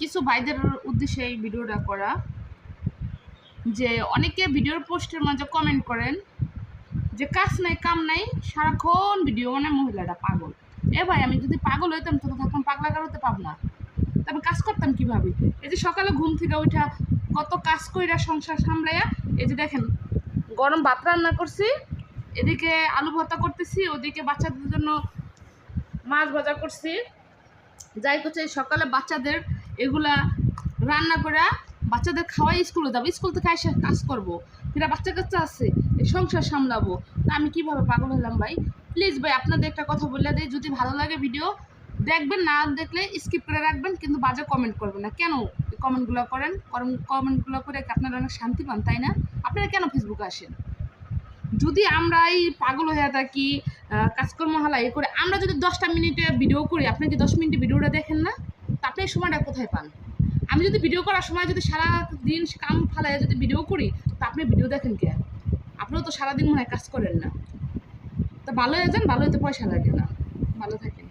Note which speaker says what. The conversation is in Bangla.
Speaker 1: কিছু ভাইদের উদ্দেশ্যে এই ভিডিওটা করা, যে অনেকে ভিডিওর পোস্টের মাঝে কমেন্ট করেন যে কাজ নাই কাম নাই, সারাক্ষণ ভিডিও মানে মহিলাটা পাগল। ভাই, আমি যদি পাগল হইতাম তো তখন পাগলা কারোতে পাব না, তবে কাজ করতাম কিভাবে? এই যে সকালে ঘুম থেকে উঠা কত কাজ কইরা সংসার সামলাইয়া, এই যে দেখেন গরম ভাত রান্না করছি, এদিকে আলু ভর্তা করতেছি, ওদিকে বাচ্চাদের জন্য মাছ ভাজা করছি, যাই করছে সকালে বাচ্চাদের এগুলা রান্না করে বাচ্চাদের খাওয়াই স্কুলে যাবো, স্কুল থেকে এসে কাজ করবো, ফিরা বাচ্চা কাচ্চা আছে, এই সংসার সামলাবো। তা আমি কীভাবে পাগল হলাম ভাই? প্লিজ ভাই, আপনাদের একটা কথা বলে দিই, যদি ভালো লাগে ভিডিও দেখবেন, না দেখলে স্কিপ করে রাখবেন, কিন্তু বাজে কমেন্ট করবেন না। কেন কমেন্টগুলো করেন? কমেন্টগুলো করে আপনারা অনেক শান্তি পান, তাই না? আপনারা কেন ফেসবুকে আসেন? যদি আমরা এই পাগল হয়ে থাকি, কাজকর্ম হালাই করে, আমরা যদি 10টা মিনিটে ভিডিও করি, আপনি কি 10 মিনিটে ভিডিওটা দেখেন না? তা আপনি এই সময়টা কোথায় পান? আমি যদি ভিডিও করার সময় যদি সারাদিন কাম ফালায় যদি ভিডিও করি, তা আপনি ভিডিও দেখেন কে? আপনিও তো সারাদিন মনে হয় কাজ করেন না। তা ভালো হয়ে যান, ভালো হতে পয়সা লাগে না। ভালো থাকেন।